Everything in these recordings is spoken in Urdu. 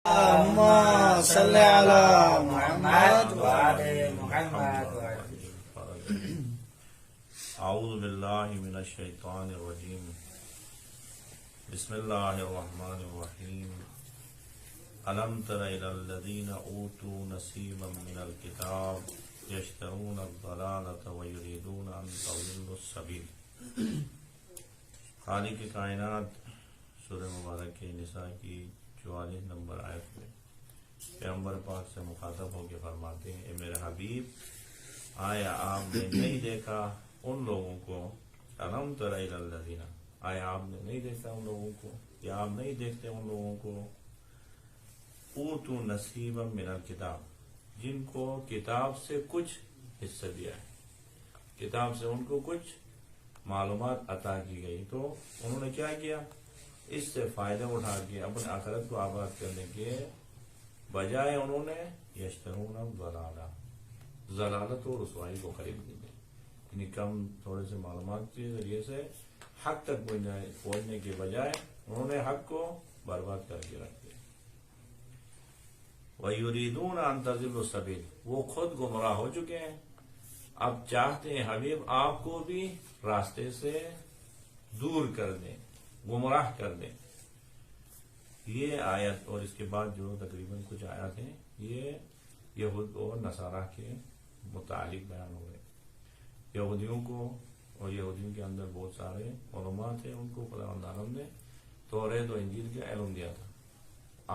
اللهم صل على محمد وعلى محمد اعوذ باللہ من الشیطان الرجیم بسم اللہ الرحمن الرحیم الم تر الی الذین اوتوا نصیبا من الکتاب یشترون الضلالۃ ویریدون ان تضلوا السبیل۔ خالق کائنات سورہ مبارک نساء کی 44 نمبر آیت میں پیغمبر پاک سے مخاطب ہو کے فرماتے ہیں، اے میرے حبیب، آیا آپ نے نہیں دیکھا ان لوگوں کو، الم تر الی الذین، آیا آپ نے نہیں دیکھا ان لوگوں کو، یا آپ نہیں دیکھتے ان لوگوں کو، اوتوا نصیبا من الکتاب، جن کو کتاب سے کچھ حصہ دیا ہے، کتاب سے ان کو کچھ معلومات عطا کی گئی، تو انہوں نے کیا کیا؟ اس سے فائدہ اٹھا کے اپنے آخرت کو آباد کرنے کے بجائے انہوں نے یشترون الضلالہ، ضلالت اور رسوائی کو خرید لی، یعنی کم تھوڑے سے معلومات کے ذریعے سے حق تک پہنچنے کے بجائے انہوں نے حق کو برباد کر کے رکھ دیا۔ وَيُرِيدُونَ أَن تَضِلُّوا السَّبِيلَ، وہ خود گمراہ ہو چکے ہیں، اب چاہتے ہیں حبیب آپ کو بھی راستے سے دور کر دیں، گمراہ کر دیں۔ یہ آیت اور اس کے بعد جو تقریباً کچھ آیات ہیں، یہ یہود اور نصارہ کے متعلق بیان ہو رہے۔ یہودیوں کو اور یہودیوں کے اندر بہت سارے علماء تھے، ان کو خداوند عالم نے توریت و انجیل کا علم دیا تھا،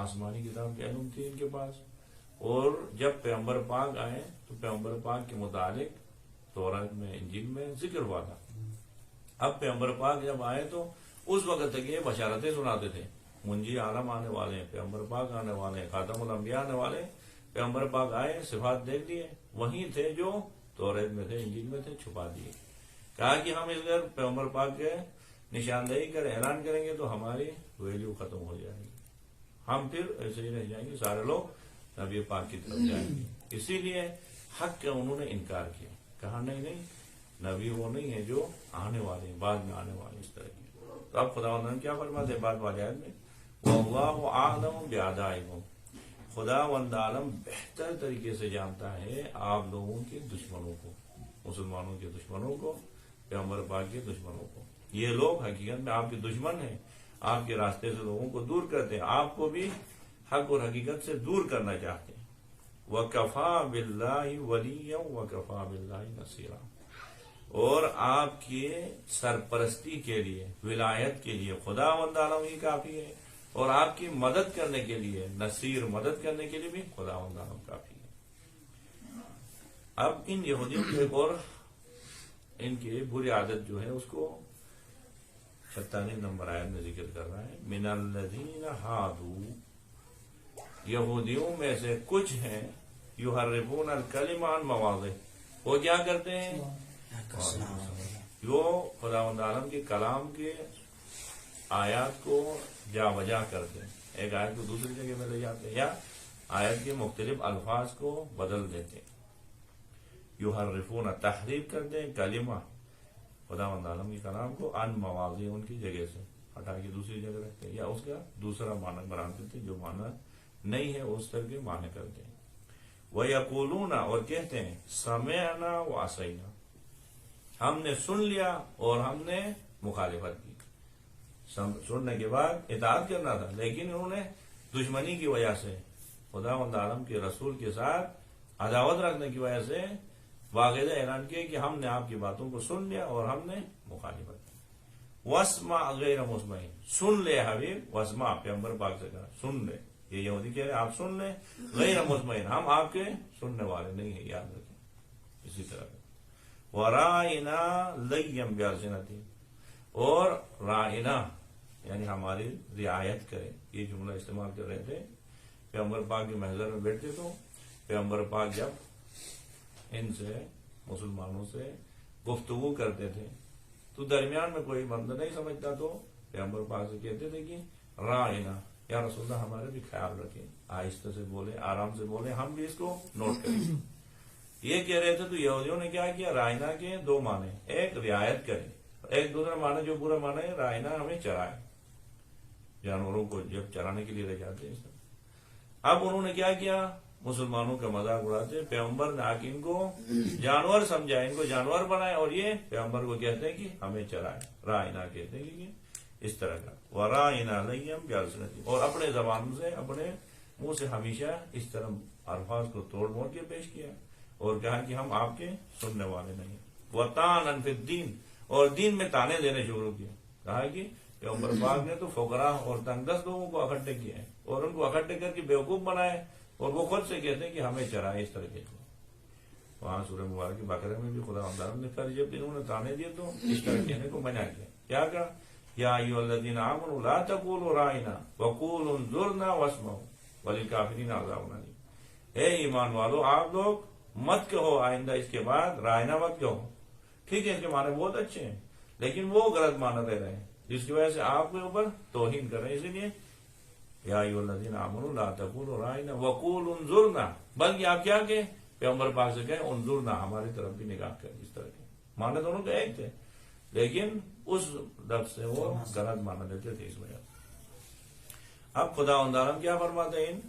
آسمانی کتاب کے علم تھی ان کے پاس، اور جب پیغمبر پاک آئے تو پیغمبر پاک کے متعلق توریت میں انجیل میں ذکر ہوا تھا۔ اب پیغمبر پاک جب آئے تو اس وقت تک یہ بشارتیں سناتے تھے، منجی عالم آنے والے ہیں، پیغمبر پاک آنے والے ہیں، خاتم الانبیاء آنے والے ہیں۔ پیغمبر پاک آئے، صفات دیکھ لیے، وہی تھے جو توریت میں تھے، انجیل میں تھے، چھپا دیے۔ کہا کہ ہم اس گھر پیغمبر پاک کے نشاندہی کر اعلان کریں گے تو ہماری ویلیو ختم ہو جائے گی، ہم پھر ایسے ہی رہ جائیں گے، سارے لوگ نبی پاک کی طرف جائیں گے۔ اسی لیے حق کا انہوں نے انکار کیا، کہا نہیں، نبی وہ نہیں ہے جو آنے والے ہیں، بعد میں آنے والے اس طرح کی۔ تو اب خداوند نے کیا فرماتے ہیں بعد والی آیت میں، وَاللَّهُ أَعْلَمُ بِأَعْدَائِكُمْ، خداوند عالم بہتر طریقے سے جانتا ہے آپ لوگوں کے دشمنوں کو، مسلمانوں کے دشمنوں کو، پیغمبر پاک کے دشمنوں کو۔ یہ لوگ حقیقت میں آپ کے دشمن ہیں، آپ کے راستے سے لوگوں کو دور کرتے ہیں، آپ کو بھی حق اور حقیقت سے دور کرنا چاہتے ہیں۔ وَكَفَى بِاللَّهِ وَلِيًّا وَكَفَى بِاللَّهِ نَصِيرًا، اور آپ کی سرپرستی کے لیے، ولایت کے لیے خداوند عالم ہی کافی ہے، اور آپ کی مدد کرنے کے لیے، نصیر مدد کرنے کے لیے بھی خداوند عالم کافی ہے۔ اب ان یہودیوں کی ایک اور ان کی بری عادت جو ہے اس کو 46 نمبر آیت میں ذکر کر رہا ہے، من الذین ہادوا، یہودیوں میں سے کچھ ہیں، یحرفون الکلم عن مواضعہ، وہ کیا کرتے ہیں؟ وہ خداوند عالم کے کلام کے آیات کو جا بجا کرتے ہیں، ایک آیت کو دوسری جگہ میں لے جاتے ہیں، یا آیت کے مختلف الفاظ کو بدل دیتے ہیں۔ یحرفون، تحریف کرتے ہیں، کلمہ خداوند عالم کے کلام کو، عن مواضع، ان کی جگہ سے ہٹا کے دوسری جگہ رکھتے ہیں، یا اس کا دوسرا معنی بنا دیتے ہیں، جو معنی نہیں ہے اس طرح کے معنی کرتے ہیں۔ وَيَقُولُونَ، اور کہتے ہیں، سَمِعْنَا وَعَصَيْنَا، ہم نے سن لیا اور ہم نے مخالفت کی۔ سننے کے بعد اطاعت کرنا تھا، لیکن انہوں نے دشمنی کی وجہ سے، خداوند عالم کے رسول کے ساتھ عداوت رکھنے کی وجہ سے باقاعدہ اعلان کیا کہ ہم نے آپ کی باتوں کو سن لیا اور ہم نے مخالفت کی۔ وَاسْمَعْ غَيْرَ مُسْمَعٍ، سن لے حبیب، واسمع، پیغمبر پاک سے کہا سن لے، یہ یہودی کہہ رہے آپ سن لیں، غیر مطمئن، ہم آپ کے سننے والے نہیں ہیں، یاد رکھیں۔ اسی طرح وَرَائِنَا لَيًّا بِأَلْسِنَتِهِمْ، اور رائنا یعنی ہماری رعایت کرے، یہ جملہ استعمال کر رہے تھے۔ پیغمبر پاک کے محضر میں بیٹھتے تو پیغمبر پاک جب ان سے، مسلمانوں سے گفتگو کرتے تھے تو درمیان میں کوئی بندہ نہیں سمجھتا تو پیغمبر پاک سے کہتے تھے کہ رائنا، یا رسول اللہ ہمارے بھی خیال رکھیں، آہستہ سے بولے، آرام سے بولے، ہم بھی اس کو نوٹ کریں۔ یہ کہہ رہے تھے تو یہودیوں نے کیا کیا، رائنا کے دو معنی، ایک رعایت کرے، ایک دوسرا معنی جو برا معنی ہے، رائنا ہمیں چرائے، جانوروں کو جب چرانے کے لیے لے جاتے ہیں، اب انہوں نے کیا کیا؟ مسلمانوں کا مذاق اڑاتے، پیغمبر نے آ کے ان کو جانور سمجھا، ان کو جانور بنائے، اور یہ پیغمبر کو کہتے ہیں کہ ہمیں چرائے، رائنا کہتے ہیں کہ اس طرح کا ورائنا لیم بیالسنتی، اور اپنے زبان سے، اپنے منہ سے ہمیشہ اس طرح الفاظ کو توڑ موڑ کے پیش کیا، اور کہا کہ ہم آپ کے سننے والے نہیں، وطعنا فی الدین، اور دین میں تانے دینے شروع کیے، کہا کہ پیغمبر پاک نے تو فقراء اور تنگ دست لوگوں کو اکٹھے کیے ہیں، اور ان کو اکٹھے کر کے بیوقوف بنائے، اور وہ خود سے کہتے ہیں کہ ہمیں چرائے، اس طرح کے وہاں سورہ مبارک بقرہ میں بھی خدا تعالیٰ نے کہا جب انہوں نے تانے دیے تو اس طرح کہنے کو منع کیا، کیا کہا؟ یا ایھا الذین آمنوا لا تقولوا رائنا وقولوا انظرنا واسمعوا وللکافرین عذاب الیم، اے ایمان والو آپ لوگ مت کہو آئندہ اس کے بعد رائنا مت کہو، ٹھیک ہے اس کے معنی بہت اچھے ہیں، لیکن وہ غلط معنی دے رہے ہیں جس کی وجہ سے آپ کے اوپر توہین کر رہے ہیں، اسی لیے یا ایھا الذین آمنوا لا تقولوا رائنا وقولوا انظرنا، بلکہ آپ کیا کہ پیغمبر پاک سے کہیں انظرنا، ہماری طرف بھی نگاہ کر، اس طرح کے معنی دونوں کے ایک تھے، لیکن اس لفظ سے وہ غلط معنی دیتے تھے اس وجہ سے۔ اب خدا عالم کیا فرماتے ہیں ان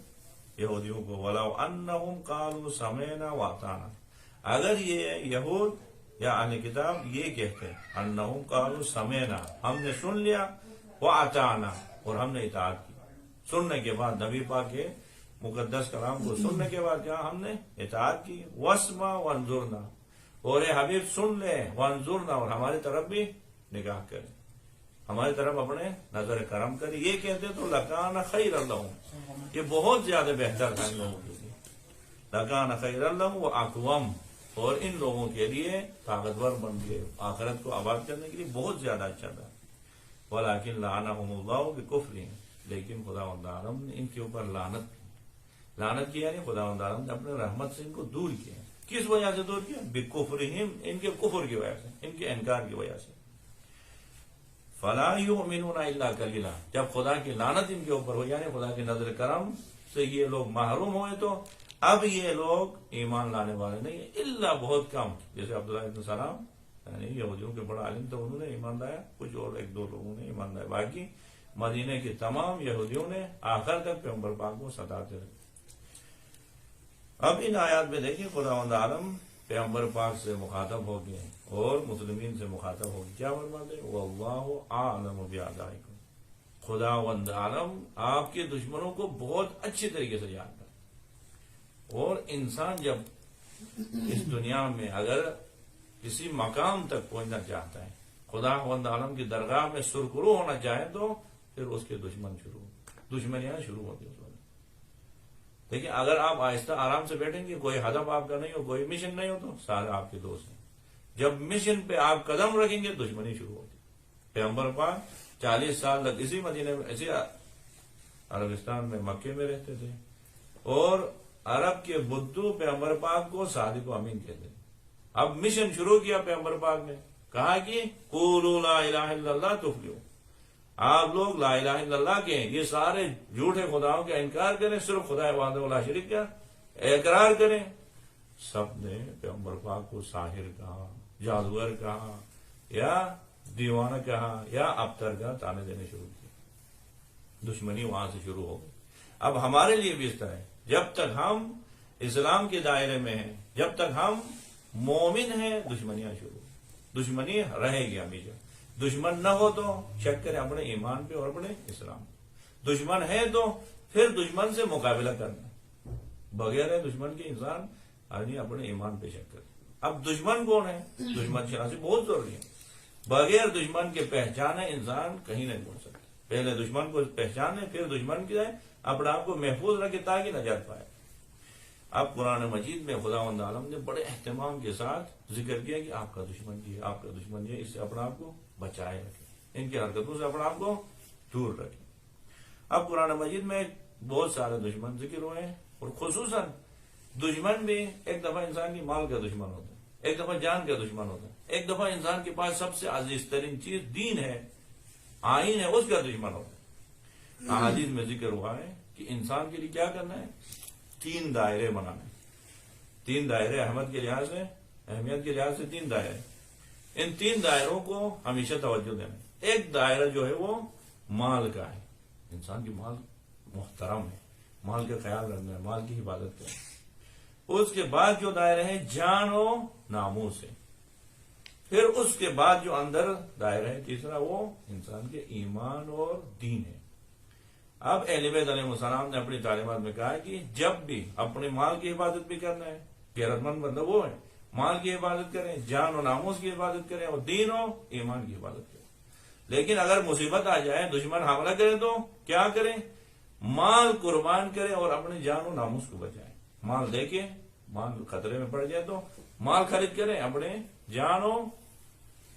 یہودیوں کو، وَلَوْ أَنَّهُمْ قَالُوا سَمِعْنَا وَأَطَعْنَا، اگر یہ یہود یا اہل کتاب یہ کہتے ہیں انہم قالوا سمعنا، ہم نے سن لیا، وَأَطَعْنَا، اور ہم نے اطاعت کی، سننے کے بعد نبی پاک کے مقدس کلام کو سننے کے بعد کیا ہم نے اطاعت کی، وَاسْمَعْ وَانظُرْنَا، اور اے حبیب سن لے، وَانظُرْنَا، اور ہماری طرف بھی نگاہ کرے، ہماری طرف اپنے نظر کرم کرے، یہ کہتے تو لَكَانَ خَيْرًا لَهُمْ، یہ بہت زیادہ بہتر تھا ان لوگوں کے لیے، لَكَانَ خَيْرًا لَهُمْ وَأَقْوَمْ، اور ان لوگوں کے لیے طاقتور بن گئے، آخرت کو آباد کرنے کے لیے بہت زیادہ اچھا تھا، وَلَكِنْ لَعَنَهُمُ اللَّهُ بِكُفْرِهِمْ، لیکن خدا عالم نے ان کے اوپر لعنت کی، یعنی خدا عالم نے اپنے رحمت سے ان کو دور کیا، کس وجہ سے دور کیا؟ بِكُفْرِهِمْ، ان کے کفر کی وجہ سے، ان کے انکار کی وجہ سے، فَلَا يُؤْمِنُونَ إِلَّا قَلِيلًا، جب خدا کی لعنت ان کے اوپر ہو، یعنی خدا کے نظر کرم سے یہ لوگ محروم ہوئے، تو اب یہ لوگ ایمان لانے والے نہیں ہیں، الا بہت کم، جیسے عبداللہ ابن سلام یعنی یہودیوں کے بڑا عالم تھا، انہوں نے ایمان لایا، کچھ اور ایک دو لوگوں نے ایمان لایا، باقی مدینے کے تمام یہودیوں نے آخر تک پیغمبر پاک کو ستاتے رہے۔ اب ان آیات میں دیکھیں خدا عالم پیغمبر پاک سے مخاطب ہو گئے اور مسلمین سے مخاطب ہو گئے، کیا فرماتے ہیں؟ وَاللَّهُ أَعْلَمُ بِأَعْدَائِكُمْ، خدا عالم آپ کے دشمنوں کو بہت اچھے طریقے سے جانتا ہے، اور انسان جب اس دنیا میں اگر کسی مقام تک پہنچنا چاہتا ہے، خدا عالم کی درگاہ میں سرخرو ہونا چاہے، تو پھر اس کے دشمنیاں شروع ہوتی ہیں اس وقت۔ لیکن اگر آپ آہستہ آرام سے بیٹھیں گے، کوئی ہدف آپ کا نہیں ہو، کوئی مشن نہیں ہو، تو سارے آپ کے دوست ہیں، جب مشن پہ آپ قدم رکھیں گے دشمنی شروع ہوتی۔ پیغمبر پاک 40 سال تک اسی مدینے میں، اسی عربستان میں، مکے میں رہتے تھے، اور عرب کے بدھو پیغمبر پاک کو صادق و امین کہتے تھے۔ اب مشن شروع کیا پیغمبر پاک نے، کہا کہ قولوا لا الہ الا اللہ تفلحوا، آپ لوگ لا الہ الا اللہ کہیں، یہ سارے جھوٹے خداؤں کا انکار کریں، صرف خدا وحدہ لا شریک کا اقرار کریں۔ سب نے پیغمبر پاک کو ساحر کہا، جادوگر کہا، یا دیوانہ کہا، یا ابتر کا تانے دینے شروع کیے، دشمنی وہاں سے شروع ہو گئی۔ اب ہمارے لیے بھی اس طرح ہے، جب تک ہم اسلام کے دائرے میں ہیں، جب تک ہم مومن ہیں، دشمنیاں شروع، دشمنی رہے گی ہمیشہ۔ دشمن نہ ہو تو شک کریں اپنے ایمان پہ اور اپنے اسلام پہ، دشمن ہے تو پھر دشمن سے مقابلہ کرنا، بغیر دشمن کے انسان آدمی اپنے ایمان پہ شک کرے۔ اب دشمن کون ہے؟ دشمن شناسی بہت ضروری ہے، بغیر دشمن کے پہچانے انسان کہیں نہیں پہنچ سکتا، پہلے دشمن کو پہچانے، پھر دشمن کی اپنے آپ کو محفوظ رکھے تاکہ نجات پائے۔ اب قرآن مجید میں خدا عالم نے بڑے اہتمام کے ساتھ ذکر کیا کہ آپ کا دشمن یہ، آپ کا دشمن یہ، اس سے اپنے آپ کو بچائے رکھیں، ان کی حرکتوں سے اپنے آپ کو دور رکھیں۔ اب قرآن مجید میں بہت سارے دشمن ذکر ہوئے ہیں، اور خصوصاً دشمن بھی ایک دفعہ انسان کی مال کا دشمن ہوتا ہے، ایک دفعہ جان کا دشمن ہوتا ہے، ایک دفعہ انسان کے پاس سب سے عزیز ترین چیز دین ہے، آئین ہے، اس کا دشمن ہوتا ہے۔ احادیث میں ذکر ہوا ہے کہ انسان کے لیے کیا کرنا ہے؟ 3 دائرے بنانے، 3 دائرے اہمیت کے لحاظ سے 3 دائرے، ان 3 دائروں کو ہمیشہ توجہ دینا۔ ایک دائرہ جو ہے وہ مال کا ہے، انسان کی مال محترم ہے، مال کا خیال رکھنا ہے، مال کی حفاظت کریں۔ اس کے بعد جو دائرہ ہے جان و ناموس ہے، پھر اس کے بعد جو اندر دائرہ ہے تیسرا وہ انسان کے ایمان اور دین ہے۔ اب اہل بیت علیہ السلام نے اپنی تعلیمات میں کہا کہ جب بھی اپنے مال کی حفاظت بھی کرنا ہے، غیرت مند بندہ وہ ہے، مال کی حفاظت کریں، جان و ناموس کی حفاظت کریں اور دین و ایمان کی حفاظت کریں۔ لیکن اگر مصیبت آ جائے، دشمن حملہ کرے تو کیا کریں؟ مال قربان کریں اور اپنے جان و ناموس کو بچائیں۔ مال دے کے مال خطرے میں پڑ جائے تو مال خرید کریں، اپنے جان و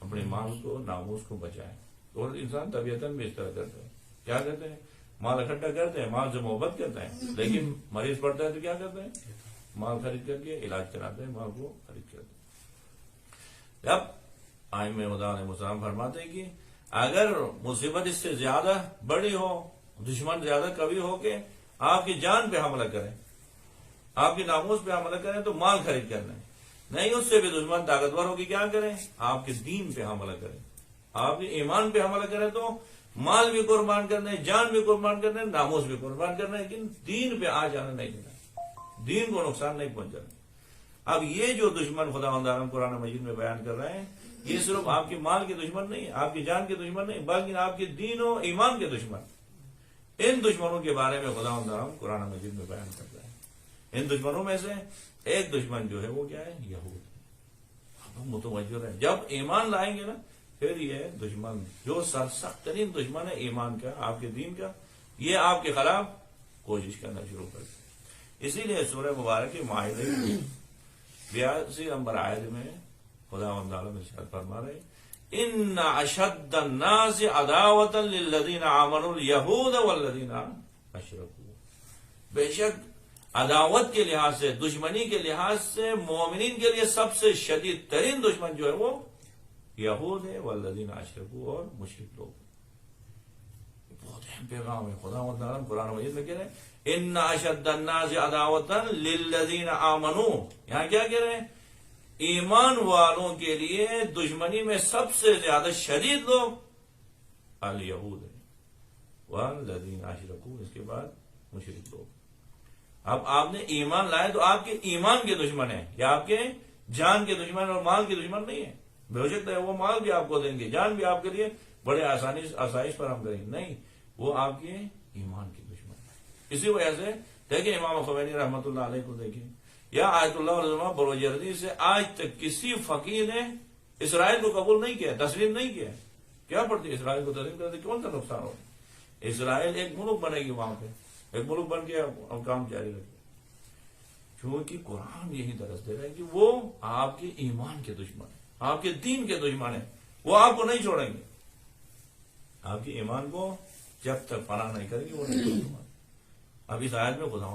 اپنے مال کو ناموس کو بچائیں۔ اور انسان طبیعتاً بھی اس طرح کرتے ہیں، کیا کرتے ہیں؟ مال اکٹھا کرتے ہیں، مال سے محبت کرتے ہیں، لیکن مریض پڑتا ہے تو کیا کرتے ہیں؟ مال خرید کر کے علاج کراتے ہیں، مال کو خرید کرتے ہیں۔ جب ائمہ خدا علیہ السلام فرماتے ہیں کہ اگر مصیبت اس سے زیادہ بڑی ہو، دشمن زیادہ قوی ہو کے آپ کی جان پہ حملہ کریں، آپ کی ناموس پہ حملہ کریں تو مال خرید کرنا ہے، نہیں اس سے بھی دشمن طاقتور ہوگی، کیا کریں؟ آپ کے دین پہ حملہ کریں، آپ کے ایمان پہ حملہ کریں تو مال بھی قربان کرنا ہے، جان بھی قربان کرنا ہے، ناموس بھی قربان کرنا ہے، لیکن دین پہ آ جانا نہیں دینا، دین کو نقصان نہیں پہنچانا۔ اب یہ جو دشمن خدا عالم قرآن مجید میں بیان کر رہے ہیں، یہ صرف آپ کے مال کے دشمن نہیں، آپ کی جان کے دشمن نہیں، بلکہ آپ کے دین و ایمان کے دشمن۔ ان دشمنوں کے بارے میں خدا عالم قرآن مجید میں بیان کر رہے ہیں۔ ان دشمنوں میں سے ایک دشمن جو ہے وہ کیا ہے؟ یہود۔ اب ہم متوجہ رہیں، جب ایمان لائیں گے نا پھر یہ دشمن جو سخت ترین دشمن ہے ایمان کا، آپ کے دین کا، یہ آپ کے خلاف کوشش کرنا شروع کر دے۔ اسی لیے سورہ مبارک مائدہ 82 نمبر آیت میں خدا ارشاد فرما رہے ان اشد الناس عداوۃ للذین آمنوا الیہود والذین اشرکوا، بے شک عداوت کے لحاظ سے، دشمنی کے لحاظ سے مومنین کے لیے سب سے شدید ترین دشمن جو ہے وہ یہود ہے، والذین اشرکوا اور مشرک لوگ۔ بہت اہم پیغام ہے، خدا تعالیٰ قرآن مجید میں کہہ رہے ہیں ان اشد الناس عداوۃ للذین آمنوا، یہاں کیا کہہ رہے ہیں؟ ایمان والوں کے لیے دشمنی میں سب سے زیادہ شدید لوگ الیہود ہیں، والذین اشرکوا، اس کے بعد مشرک لوگ۔ اب آپ نے ایمان لائے تو آپ کے ایمان کے دشمن ہیں، یا آپ کے جان کے دشمن اور مال کے دشمن نہیں ہے۔ ہو سکتا ہے وہ مال بھی آپ کو دیں گے، جان بھی آپ کے لیے بڑے آسائش فراہم کریں گے، نہیں، وہ آپ کے ایمان کے دشمن ہیں۔ اسی وجہ سے دیکھیں امام خمینی رحمۃ اللہ علیہ کو دیکھیں، یا آیت اللہ علیہ بروجردی سے آج تک کسی فقیر نے اسرائیل کو قبول نہیں کیا، تسلیم نہیں کیا۔ کیا پڑتی اسرائیل کو تسلیم کرتے کون سا نقصان ہو؟ اسرائیل ایک ملک بنے گی، وہاں پہ ایک ملک بن کے ہم کام جاری رکھیں، کیونکہ قرآن یہی درس دے رہا ہے کہ وہ آپ کے ایمان کے دشمن ہیں، آپ کے دین کے دشمن ہیں، وہ آپ کو نہیں چھوڑیں گے، آپ کے ایمان کو جب تک پناہ نہیں کریں گے وہ نہیں چھوڑیں گے۔ اب اس آیت میں خدا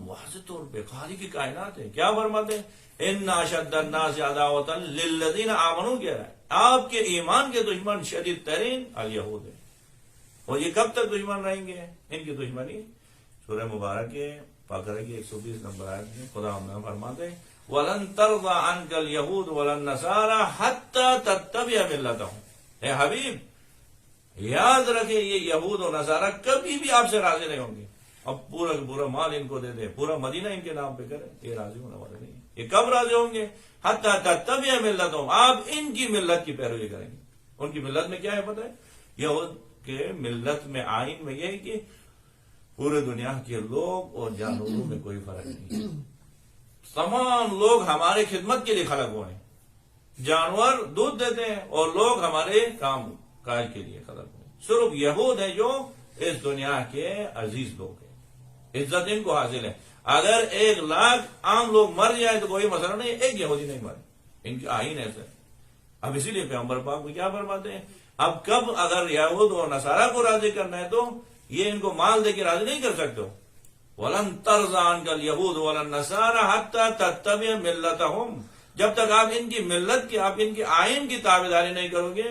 واضح طور پہ خالق کی کائنات ہے، کیا فرماتے ہیں؟ ان اشد الناس عداوۃ للذین آمنوا، کہہ رہا ہے آپ کے ایمان کے دشمن شدید ترین الیہود ہیں۔ اور یہ کب تک دشمن رہیں گے؟ ان کی دشمنی سورہ مبارک کے بقرہ کی 120 نمبر آیت میں خدا فرماتے ہیں وَلَن تَرْضَ عَنْكَ الْيَهُودُ وَلَا النَّصَارَىٰ حَتَّىٰ تَتَّبِعَ مِلَّتَهُمْ۔ اے حبیب یاد رکھیں، یہ یہود و نصارہ کبھی بھی آپ سے راضی نہیں ہوں گے۔ اب پورا کا پورا مال ان کو دے دیں، پورا مدینہ ان کے نام پہ کریں، یہ راضی ہونے والے نہیں ہیں۔ یہ کب راضی ہوں گے؟ حَتَّىٰ تَتَّبِعَ مِلَّتَهُمْ، آپ ان کی ملت کی پیروی کریں گے۔ ان کی ملت میں کیا ہے پتہ ہے؟ یہود کے ملت میں، آئین میں یہ ہے کہ پورے دنیا کے لوگ اور جانوروں میں کوئی فرق نہیں ہے، تمام لوگ ہمارے خدمت کے لیے خلق ہوئے ہیں، جانور دودھ دیتے ہیں اور لوگ ہمارے کام کاج کے لیے خلق ہوئے ہیں۔ صرف یہود ہیں جو اس دنیا کے عزیز لوگ ہیں، عزت ان کو حاصل ہے۔ اگر 1,00,000 عام لوگ مر جائیں تو کوئی مسئلہ نہیں، ایک یہودی نہیں مرے، ان کی آئین ایسا ہے۔ اب اسی لیے پیغمبر پاک کو کیا فرماتے ہیں؟ اب کب اگر یہود اور نصارہ کو راضی کرنا ہے تو یہ ان کو مال دے کے راضی نہیں کر سکتے ہو۔ وَلَن تَرْضَ عَنْكَ الْيَهُودُ وَلَا النَّصَارَىٰ حَتَّىٰ تَتَّبِعَ مِلَّتَهُمْ، جب تک آپ ان کی ملت کی، آپ ان کی آئین کی تابعداری نہیں کرو گے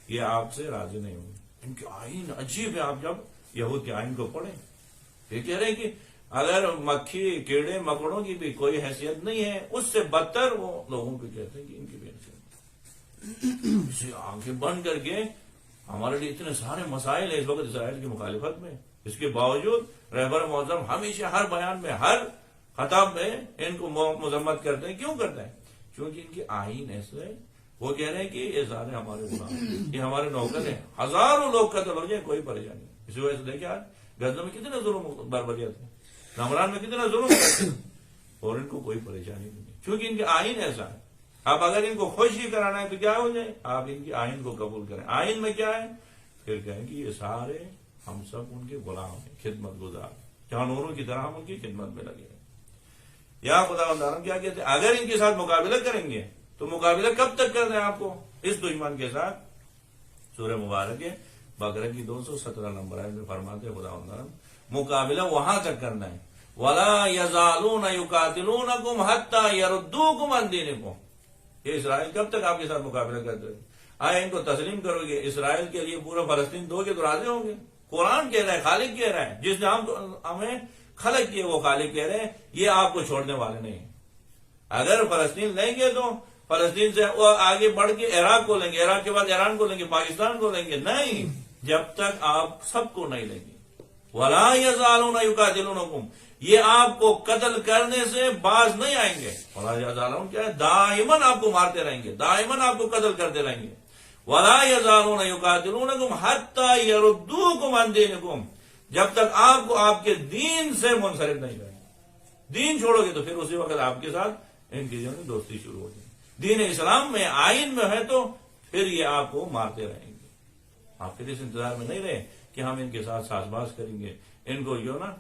یہ آپ سے راضی نہیں ہوں گے۔ ان کی آئین عجیب ہے، آپ جب یہود کے آئین کو پڑھیں یہ کہہ رہے ہیں کہ اگر مکھی کیڑے مکڑوں کی بھی کوئی حیثیت نہیں ہے، اس سے بدتر وہ لوگوں کو کہتے ہیں کہ ان کی بھی حیثیت، اسے آنکھیں بند کر کے ہمارے لیے اتنے سارے مسائل ہیں اس وقت اسرائیل کی مخالفت میں، اس کے باوجود رہبر معظم ہمیشہ ہر بیان میں ہر خطاب میں ان کو مذمت کرتے ہیں. کیوں کرتے ہیں؟ کیونکہ ان کی آئین ایسے وہ کہہ رہے ہیں کہ یہ سارے ہمارے غلام ہیں، یہ ہمارے نوکر ہیں، ہزاروں لوگ قتل ہو جائیں کوئی پریشانی نہیں. اسی وجہ سے دیکھیں آج غزہ میں کتنے ظلم بربریت ہے، رمضان میں کتنا ظلم کرتے ہیں اور ان کو کوئی پریشانی نہیں ہے کیونکہ ان کے آئین ایسا ہے. اب اگر ان کو خوش ہی کرانا ہے تو کیا ہو جائے، آپ ان کی آئین کو قبول کریں. آئین میں کیا ہے؟ پھر کہیں کہ یہ سارے ہم سب ان کے غلام ہیں، خدمت گزار، جانوروں کی طرح ہم ان کی خدمت میں لگے ہیں. یا خدا بندارم کیا کہتے ہیں، اگر ان کے ساتھ مقابلہ کریں گے تو مقابلہ کب تک کرنا ہے آپ کو اس دشمن کے ساتھ؟ سورہ مبارک بقرہ کی 217 نمبر ہے میں فرماتے ہیں خدا بندارم مقابلہ وہاں تک کرنا ہے. وَلَا يَزَالُونَ يُقَاتِلُونَكُمْ حَتَّى يَرُدُّوكُمْ عَنْ دِينِكُمْ. یہ اسرائیل کب تک آپ کے ساتھ مقابلہ کرتے رہے؟ آئے ان کو تسلیم کرو گے، اسرائیل کے لیے پورا فلسطین دو گے تو راضی ہوں گے؟ قرآن کہہ رہا ہے، خالق کہہ رہا ہے، جس نے ہمیں خلق کیے وہ خالق کہہ رہے ہیں یہ آپ کو چھوڑنے والے نہیں ہیں. اگر فلسطین لیں گے تو فلسطین سے وہ آگے بڑھ کے عراق کو لیں گے، عراق کے بعد ایران کو لیں گے، پاکستان کو لیں گے. نہیں، جب تک آپ سب کو نہیں لیں گے. وَلَا يَزَالُونَ يُقَاتِلُونَكُمْ، یہ آپ کو قتل کرنے سے باز نہیں آئیں گے. وَلَا يَزَالُونَ کیا ہے؟ دائماً آپ کو مارتے رہیں گے، دائماً آپ کو قتل کرتے رہیں گے. وَلَا يَزَالُونَ يُقَاتِلُونَكُمْ حَتَّى يَرُدُّوكُمْ عَنْ دِينِكُمْ، جب تک آپ کو آپ کے دین سے منصرف نہیں کریں گے. دین چھوڑو گے تو پھر اسی وقت آپ کے ساتھ ان کی جو ہے دوستی شروع ہو جائے. دین اسلام میں آئین میں ہے تو پھر یہ آپ کو مارتے رہیں گے. آپ پھر اس انتظار میں نہیں رہے کہ ہم ان کے ساتھ ساز باز کریں گے، ان کو جو نا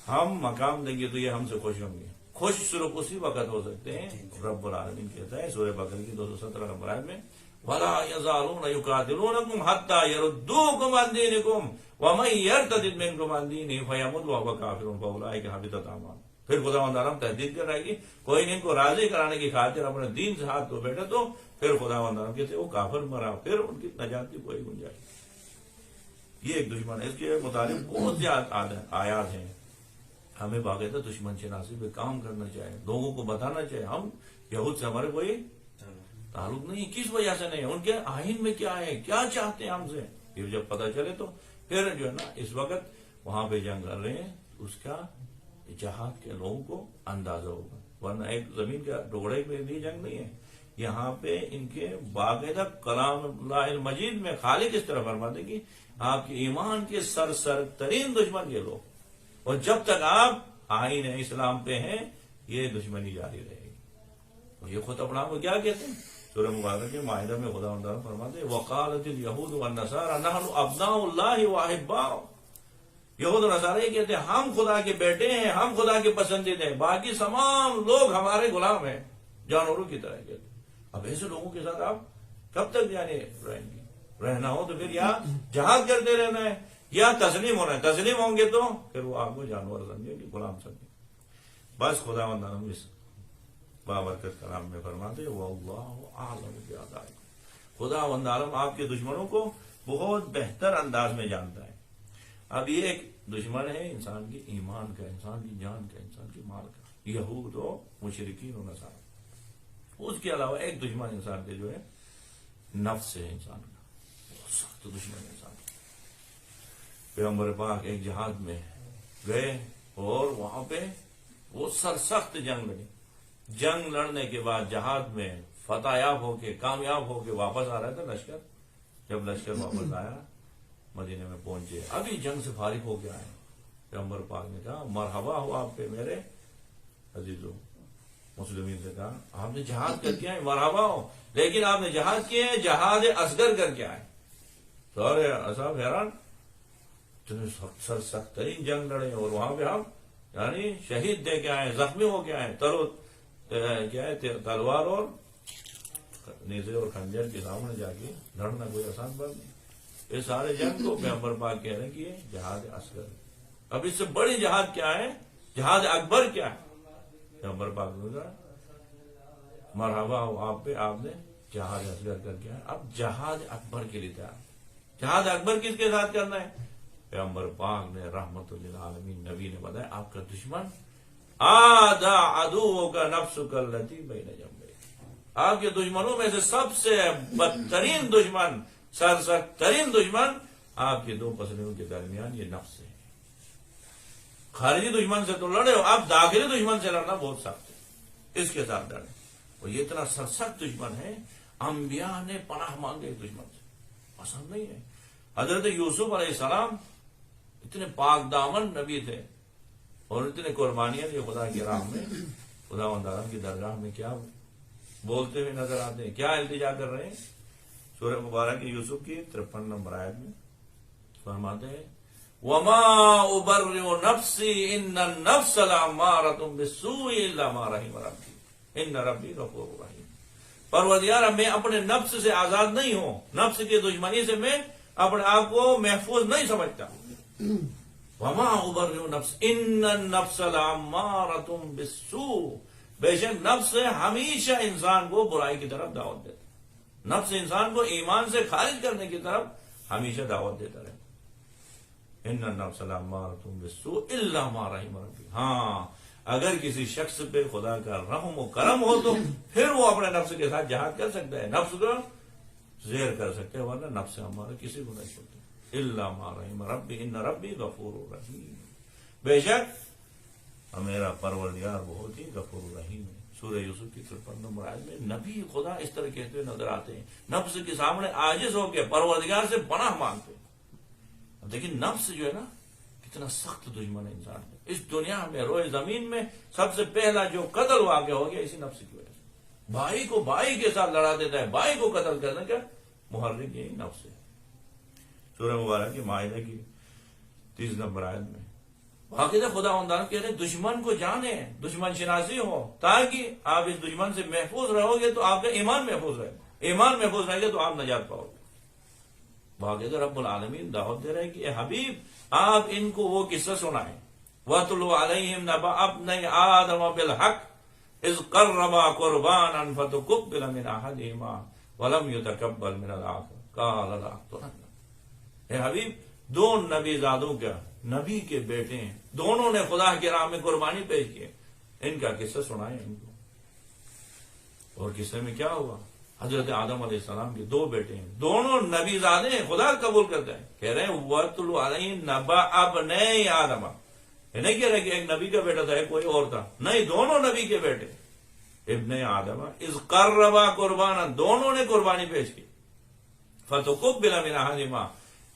ہم مقام دیں گے تو یہ ہم سے خوش ہوں گے. خوش صرف اسی وقت ہو سکتے ہیں رب العالمین کہتا ہے سورہ بقرہ کی 217 نمبر آیت میں وَلَا يَزَالُونَ يُقَاتِلُونَكُمْ حَتَّى يَرُدُّوكُمْ عَنْ دِينِكُمْ وَمَن يَرْتَدِدْ مِنكُمْ عَنْ دِينِهِ فَيَمُتْ وَهُوَ كَافِرٌ فَأُولَٰئِكَ حَبِطَتْ أَعْمَالُهُم. پھر خدا بندارم تحدید کر رہا ہے کہ کوئی ان کو راضی کرانے کی خاطر اپنے دین سے ہاتھ دھو بیٹھے تو پھر خدا بندارم کہتے وہ کافر مرا، پھر ان کی نجات کی کوئی گنجائش. یہ ایک دشمن ہے، اس کے متعلق بہت زیادہ آیات ہیں. ہمیں باقاعدہ دشمن شناسی پہ کام کرنا چاہیے، لوگوں کو بتانا چاہیے ہم یہود سے ہمارے کوئی تعلق نہیں، کس وجہ سے نہیں، ان کے آئین میں کیا ہے، کیا چاہتے ہیں ہم سے. یہ جب پتہ چلے تو پھر جو ہے نا اس وقت وہاں پہ جنگ کر رہے ہیں اس کا جہاد کے لوگوں کو اندازہ ہوگا. ورنہ ایک زمین کا ٹکڑے پہ بھی جنگ نہیں ہے. یہاں پہ ان کے باقاعدہ کلام اللہ المجید میں خالق اس طرح فرماتے کہ آپ کے ایمان کے سر ترین دشمن یہ لوگ، اور جب تک آپ آئین اسلام پہ ہیں یہ دشمنی جاری رہے گی. اور یہ خود اپنا کو کیا کہتے ہیں سورہ مبارکہ کے معاہدہ میں خدا تعالیٰ فرماتے ہیں وقالت اليہود والنصارى نحن ابناء اللہ واحباؤہ. یہود و نصارہ یہ کہتے ہیں ہم خدا کے بیٹے ہیں، ہم خدا کے پسندیدے ہیں، باقی تمام لوگ ہمارے غلام ہیں، جانوروں کی طرح کہتے ہیں. اب ایسے لوگوں کے ساتھ آپ کب تک رہیں گے؟ رہنا ہو تو پھر یا جہاد کرتے رہنا ہے یا تسلیم ہونا ہے. تسلیم ہوں گے تو پھر وہ آپ کو جانور سمجھے گی، غلام سمجھے. بس خدا مندان اس بابرکت کلام میں فرماتے واللہ اعلم باعدائکم. خدا مند عالم آپ کے دشمنوں کو بہت بہتر انداز میں جانتا ہے. اب یہ ایک دشمن ہے انسان کے ایمان کا، انسان کی جان کا، انسان کے مال کا، یہود و مشرکین و نصارہ. اس کے علاوہ ایک دشمن انسان کے جو ہے نفس ہے، انسان کا بہت سخت دشمن ہے انسان کا. پیغمبر پاک ایک جہاد میں گئے اور وہاں پہ وہ سخت جنگ لڑی. جنگ لڑنے کے بعد جہاد میں فتح یاب ہو کے کامیاب ہو کے واپس آ رہا تھا لشکر. جب لشکر واپس آیا مدینے میں پہنچے، ابھی جنگ سے فارغ ہو گیا ہے. پیغمبر پاک نے کہا مرحبا ہو آپ پہ میرے عزیزوں. مسلمین سے کہا آپ نے جہاد کر کے آئے، مرحبا ہو، لیکن آپ نے جہاد کیے ہیں جہاد اصغر کر کے آئے. سارے اصحاب حیران، سخت ترین جنگ لڑے اور وہاں پہ ہم یعنی شہید دے کے آئے، زخمی ہو کے آئے، کیا ہے تلوار اور نیزے اور خنجر کے سامنے جا کے لڑنا کوئی آسان بات نہیں. اس سارے جنگ کو پیغمبر پاک کہہ رہے ہیں کہ یہ جہاد اصغر. اب اس سے بڑی جہاد کیا ہے، جہاد اکبر کیا ہے؟ پیغمبر پاک نے کہا مرحبا ہو آپ پہ، آپ نے جہاد اصغر کر کے آئے، اب جہاد اکبر کے لیے تیار. جہاد اکبر کس کے ساتھ کرنا ہے؟ پیغمبر پاک نے رحمت للعالمین نبی نے بتایا آپ کا دشمن آدھا عدو کا نفس کلتی بین جنبیہ. آپ کے دشمنوں میں سے سب سے بدترین دشمن، سخت ترین دشمن آپ کے دو پسلیوں کے درمیان یہ نفس ہے. خارجی دشمن سے تو لڑے ہو، اب داخلی دشمن سے لڑنا بہت سخت ہے، اس کے ساتھ لڑے. اور یہ اتنا سرسخت دشمن ہے، انبیاء نے پناہ مانگے اس دشمن سے، پسند نہیں ہے. حضرت یوسف علیہ السلام اتنے پاک دامن نبی تھے اور اتنے قربانیاں دی خدا کی راہ میں. خدا وندارم کی درگاہ میں کیا بولتے ہوئے نظر آتے ہیں، کیا التجا کر رہے ہیں؟ سورہ مبارک یوسف کی 53 نمبر آیت میں فرماتے ہیں وما ابرئ نفسی ان النفس لامارۃ بالسوء الا ما رحم ربی ان ربی غفور رحیم. پروردگار میں اپنے نفس سے آزاد نہیں ہوں، نفس کی دشمنی سے میں اپنے آپ کو محفوظ نہیں سمجھتا. وما ابرئ نفس ان النفس لامارۃ بالسوء، بے شک نفس ہمیشہ انسان کو برائی کی طرف دعوت دیتا، نفس انسان کو ایمان سے خارج کرنے کی طرف ہمیشہ دعوت دیتا رہتا. ان النفس لامارۃ بالسوء الا ما رحم ربی. ہاں اگر کسی شخص پہ خدا کا رحم و کرم ہو تو پھر وہ اپنے نفس کے ساتھ جہاد کر سکتا ہے، نفس کو زیر کر سکتے ہیں، ورنہ نفس ہمارا کسی کو نہیں چھوڑتے. الا ما رحم ربی ان ربی غفور رحیم، بے شک میرا پروردگار بہت ہی غفور رحیم ہے. سورہ یوسف کی 53 نمبر آیت میں نبی خدا اس طرح کہتے ہوئے نظر آتے ہیں، نفس کے سامنے عاجز ہو کے پروردگار سے پناہ مانگتے ہیں. لیکن نفس جو ہے نا کتنا سخت دشمن ہے انسان کا. اس دنیا میں روئے زمین میں سب سے پہلا جو قتل واقع ہو گیا اسی نفس کی وجہ سے. بھائی کو بھائی کے ساتھ لڑا دیتا ہے، بھائی کو قتل کرنے کا محرک یہی نفس ہے. سورہ مبارک کی مائدہ کی 30 نمبر آیت میں باقاعدہ خدا وندان کہہ رہے ہیں دشمن کو جانے، دشمن شناسی ہو تاکہ آپ اس دشمن سے محفوظ رہو گے تو آپ کا ایمان محفوظ رہے گا، ایمان محفوظ رہے گا تو آپ نجات پاؤ گے. باقاعدہ رب العالمین دعوت دے رہے ہیں کہ اے حبیب آپ ان کو وہ قصہ سنائیں. وَاتْلُ عَلَيْهِمْ نَبَأَ ابْنَيْ آدَمَ بِالْحَقِّ إِذْ قَرَّبَا قُرْبَانًا فَتُقُبِّلَ مِنْ أَحَدِهِمَا وَلَمْ يُتَقَبَّلْ مِنَ الْآخَرِ قَالَ لَأَقْتُلَنَّكَ. اے حبیب دو نبی زادوں کا، نبی کے بیٹے ہیں، دونوں نے خدا کی راہ میں قربانی پیش کی، ان کا قصہ سنائیں ان کو. اور قصے میں کیا ہوا؟ حضرت آدم علیہ السلام کے دو بیٹے ہیں، دونوں نبی زادے ہیں، خدا قبول کرتا ہے. کہہ رہے ہیں وَاتْلُ عَلَيْهِمْ نَبَأَ ابْنَيْ آدَمَ. یہ نہیں کہہ رہے کہ ایک نبی کا بیٹا تھا ایک کوئی اور تھا، نہیں، دونوں نبی کے بیٹے ابن آدم اذ قربا قربانا، دونوں نے قربانی پیش کی. فَتُقُبِّلَ مِنْ أَحَدِهِمَا،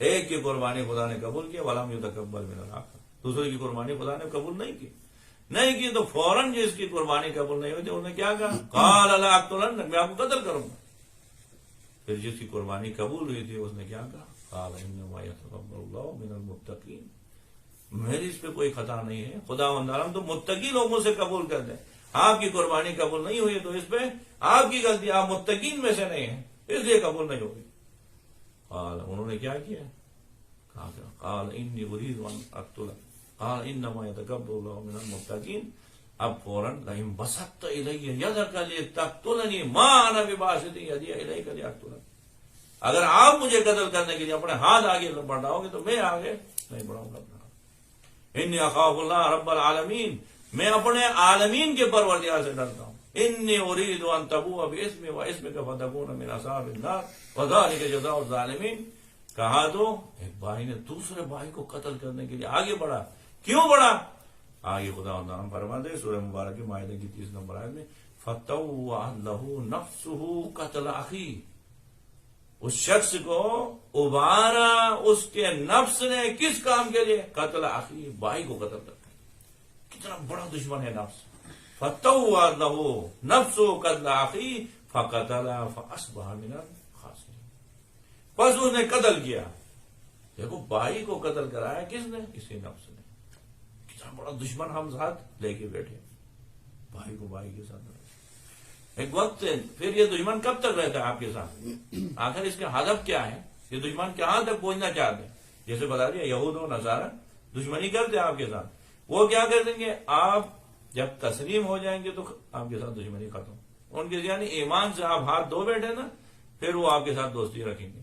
ایک کی قربانی خدا نے قبول کی، وَلَمْ يُتَقَبَّلْ مِنَ الْآخَرِ، دوسرے کی قربانی خدا نے قبول نہیں کی تو فوراً جس کی قربانی قبول نہیں ہوتی انہوں نے کیا کہا؟ قَالَ لَأَقْتُلَنَّكَ، میں آپ کو قتل کروں گا. پھر جس کی قربانی قبول ہوئی تھی اس نے کیا کہا؟ قَالَ إِنَّمَا يَتَقَبَّلُ اللَّهُ مِنَ الْمُتَّقِينَ، میری اس پہ کوئی خطا نہیں ہے، خدا وندارم تو متقی لوگوں سے قبول کر دیں. آپ کی قربانی قبول نہیں ہوئی تو اس پہ آپ کی غلطی، آپ متقین میں سے نہیں ہیں اس لیے قبول نہیں ہوگی. قال، انہوں نے کیا کیا؟ قال انی اريد ان اقتلک، قال انما يتقبل الله من المتقین. اب فوراً لئن بسطت الی یدک لتقتلنی ما انا بباسط یدی الیک لاقتلک، اگر آپ مجھے قتل کرنے کے لیے اپنے ہاتھ آگے بڑھاؤ گے تو میں آگے نہیں بڑھاؤں گا اپنا ہاتھ. انی اخاف اللہ رب العالمین، میں اپنے عالمین کے پروردگار سے ڈرتا ہوں. انی اريد ان تبوء باسمی واسمک فتکون من اصحاب النار وذلک جزاء الظالمین. کہا تو ایک بھائی نے دوسرے بھائی کو قتل کرنے کے لیے آگے بڑھا. کیوں بڑھا؟ آگے خدا نام فرماتے سورہ مبارک کی مائدہ کی 30 نمبر آیت میں فَطَوَّعَتْ لَهُ نَفْسُهُ قَتْلَ أَخِيهِ، اس شخص کو ابھارا اس کے نفس نے کس کام کے لیے؟ قتل اخی، بھائی کو قتل کرتا. کتنا بڑا دشمن ہے نفس. فَطَوَّعَتْ لَهُ نَفْسُهُ قَتْلَ أَخِيهِ فَقَتَلَهُ فَأَصْبَحَ مِنَ الْخَاسِرِينَ. بس اس نے قتل کیا. دیکھو بھائی کو قتل کرایا کس نے؟ اسی نفس نے. کتنا بڑا دشمن ہم ساتھ لے کے بیٹھے، بھائی کو بھائی کے ساتھ. ایک وقت پھر یہ دشمن کب تک رہتا ہے آپ کے ساتھ؟ آخر اس کا ہدف کیا ہے؟ یہ دشمن کہاں تک پہنچنا چاہتے ہیں؟ جیسے بتا دیا یہود و نصارہ دشمنی کرتے ہیں آپ کے ساتھ. وہ کیا کر دیں گے؟ آپ جب تسلیم ہو جائیں گے تو آپ کے ساتھ دشمنی ختم. ان کے یعنی ایمان سے آپ ہاتھ دھو بیٹھے نا، پھر وہ آپ کے ساتھ دوستی رکھیں گے.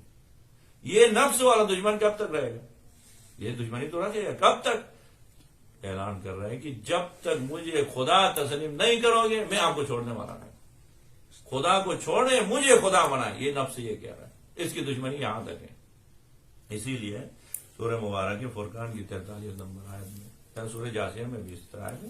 یہ نفس والا دشمن کب تک رہے گا؟ یہ دشمنی تو رکھے گا. کب تک؟ اعلان کر رہے ہیں کہ جب تک مجھے خدا تسلیم نہیں کرو گے میں آپ کو چھوڑنے والا نہیں. خدا کو چھوڑے مجھے خدا بنائے، یہ نفس یہ کہہ رہا ہے. اس کی دشمنی یہاں تک ہے. اسی لیے سورہ مبارک فرقان کی 43 نمبر آیت میں سورہ جاسیہ میں بھی اس طرح ہے،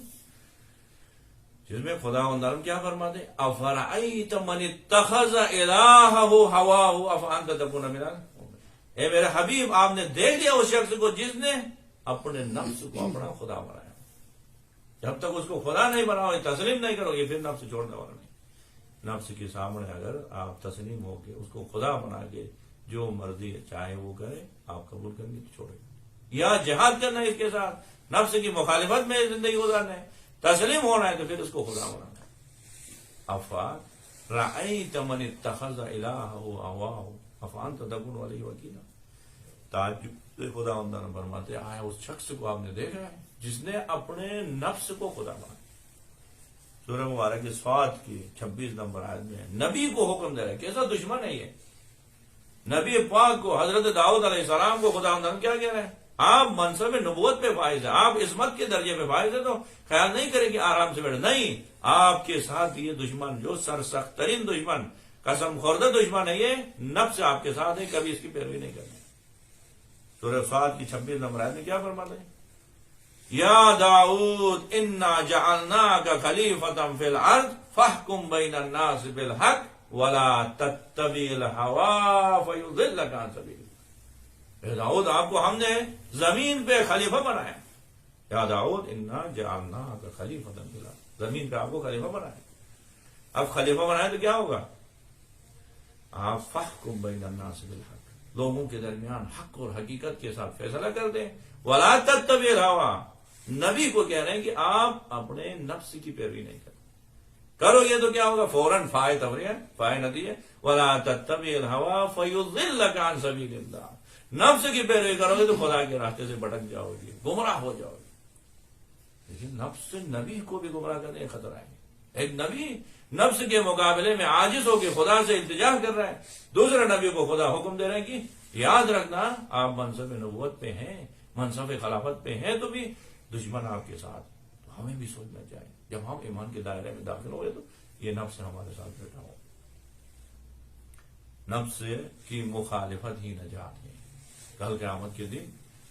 جس میں خداوند عالم کیا فرماتے ہیں، افرأیت من اتخذ الہہ ہواہ افانت تکون من المؤمنین۔ اے میرے حبیب، آپ نے دیکھ لیا اس شخص کو جس نے اپنے نفس کو اپنا خدا بنایا۔ جب تک اس کو خدا نہیں بناؤ، تسلیم نہیں کرو گے، پھر نفس چھوڑنے والا نہیں۔ نفس کے سامنے اگر آپ تسلیم ہو کے اس کو خدا بنا کے جو مرضی چاہے وہ کرے، آپ قبول کریں گے تو چھوڑیں گے، یا جہاد کرنا ہے اس کے ساتھ، نفس کی مخالفت میں زندگی گزارنا ہے، تسلیم ہونا ہے تو پھر اس کو خدا بنانا ہے۔ افرأیت من اتخذ الہہ ہواہ افانت تکون علیہ وکیلا۔ تعجب سے خداوند نے فرماتے ہیں، آیا اس شخص کو آپ نے دیکھا ہے جس نے اپنے نفس کو خدا بنایا۔ سورہ مبارک کی صاد کی 26 نمبر آیت میں نبی کو حکم دے رہا ہے، کیسا دشمن ہے یہ؟ نبی پاک کو، حضرت داؤد علیہ السلام کو خداوند نے کیا کہہ رہا ہے؟ آپ منصب نبوت پہ فائز ہیں، آپ عصمت کے درجے پہ فائز ہیں، تو خیال نہیں کریں کہ آرام سے بیٹھے، نہیں، آپ کے ساتھ یہ دشمن جو سرسخت ترین دشمن، قسم خوردہ دشمن ہے، یہ نفس آپ کے ساتھ ہے، کبھی اس کی پیروی نہیں کرنا۔ سورہ صاد کی 26 نمبر آیت میں کیا فرماتے ہیں؟ یا داؤد انا جعلناک خلیفۃ فی الارض فاحکم بین الناس بالحق ولا تتبع الہوی فیضلک عن سبیل اللہ۔ اے داؤد، آپ کو ہم نے زمین پہ خلیفہ بنایا۔ یا داؤد انا جعلناک خلیفۃ فی الارض، زمین پہ آپ کو خلیفہ بنایا۔ اب خلیفہ بنایا تو کیا ہوگا؟ آپ فاحکم بین الناس بالحق، لوگوں کے درمیان حق اور حقیقت کے ساتھ فیصلہ کر دیں۔ ولا تتبع الہوی، نبی کو کہہ رہے ہیں کہ آپ اپنے نفس کی پیروی نہیں کرو گے تو کیا ہوگا؟ فوراً فائے تفریح فائے نتیجہ، ولا تتبع الہوی فیضلک عن سبیل اللہ، نفس کی پیروی کرو گے تو خدا کے راستے سے بھٹک جاؤ گے، گمراہ ہو جاؤ گے۔ لیکن نفس سے نبی کو بھی گمراہ کرنے کا خطرہ ہے۔ ایک نبی نفس کے مقابلے میں عاجز ہو کے خدا سے التجا کر رہا ہے، دوسرے نبی کو خدا حکم دے رہے ہیں کہ یاد رکھنا آپ منصب نبوت پہ ہیں، منصب خلافت پہ ہیں، تو بھی دشمن آپ کے ساتھ۔ تو ہمیں بھی سوچنا چاہیے جب ہم ایمان کے دائرے میں داخل ہوئے تو یہ نفس ہمارے ساتھ بیٹھا ہو۔ نفس کی مخالفت ہی نجات ہے۔ کل قیامت کے دن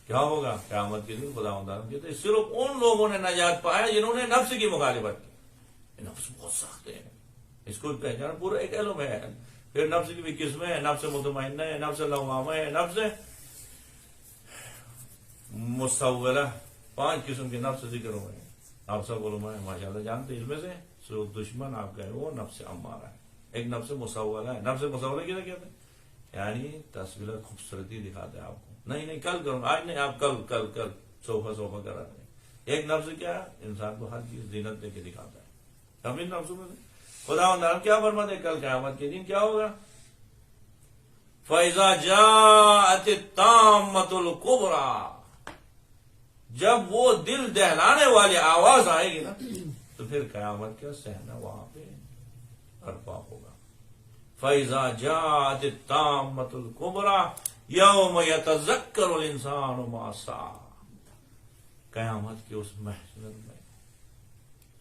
کیا ہوگا؟ قیامت کے دن خداوند کہتے ہیں صرف ان لوگوں نے نجات پایا جنہوں نے نفس کی مخالفت کی۔ نفس بہت سخت ہے، اس کو پہچانا پورا ایک علم ہے۔ پھر نفس کی بھی قسمیں ہیں، نفس مطمئنہ ہے، نفس لوامہ ہے، نفس مستولہ، 5 قسم کے نفس ذکر ہوئے ہیں۔ آپ سب علماء ماشاءاللہ جانتے ہیں، اس میں سے صرف دشمن آپ کا ہے وہ نفس امارہ ہے، ایک نفس مسولہ ہے۔ نفس مسولہ کیا کہتے ہیں؟ یعنی تصویر خوبصورتی دکھاتے ہیں آپ کو، نہیں کل کروں گا، آج نہیں، آپ کل صوفہ کرا رہے ہیں۔ ایک نفس کیا؟ انسان کو ہر چیز زینت دے کے دکھاتا ہے۔ ہم ان نفسوں میں خداوند کیا فرماتے ہیں؟ کل قیامت کے دن کیا ہوگا؟ فَإِذَا جَاءَتِ الطَّامَّةُ الْكُبْرَى، جب وہ دل دہلانے والی آواز آئے گی نا، تو پھر قیامت کا صحنہ وہاں پہ برپا ہوگا۔ فَإِذَا جَاءَتِ الطَّامَّةُ الْكُبْرَى يَوْمَ يَتَذَكَّرُ الْإِنسَانُ مَا سَعَىٰ، قیامت کے اس محشر میں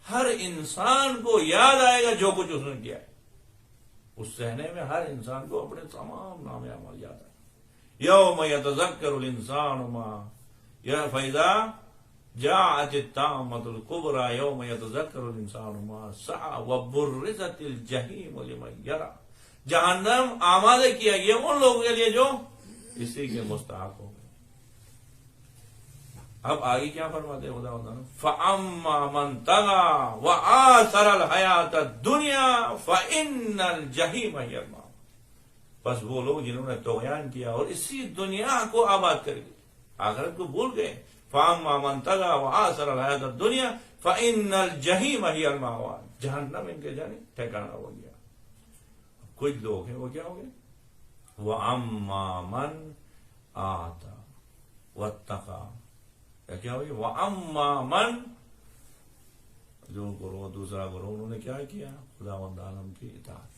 ہر انسان کو یاد آئے گا جو کچھ اس نے کیا ہے۔ اس صحنے میں ہر انسان کو اپنے تمام نام اعمال یاد آئے۔ یوم یتذکر الانسان ما، یا فإذا جاءت الطامة الكبرى یوم یتذکر الانسان ما سعى وبرزت الجحیم لمن یرى، جہنم آمادہ کیا گیا ان لوگوں کے لیے جو اسی کے مستحق ہو گئے۔ اب آگے کیا فرماتے ہیں خدا؟ فَأَمَّا مَنْ طَغَىٰ وَآثَرَ الْحَيَاةَ الدُّنْيَا فَإِنَّ الْجَحِيمَ هِيَ الْمَأْوَىٰ، بس وہ لوگ جنہوں نے طغیان کیا اور اسی دنیا کو آباد کر گئے، آخرت کو بھول گئے۔ فَأَمَّا مَنْ طَغَىٰ وَآثَرَ الْحَيَاةَ الدُّنْيَا فَإِنَّ الْجَحِيمَ هِيَ الْمَأْوَىٰ، جہنم ان کے جانے ٹھکانہ ہو گیا۔ کچھ لوگ ہیں وہ کیا ہو گئے؟ وَأَمَّا مَنْ آتَىٰ وَاتَّقَىٰ، کیا ہوئی؟ وَأَمَّا مَنْ، جو گروہ دوسرا گروہ انہوں نے کیا کیا؟ خداوند عالم کی اطاعت۔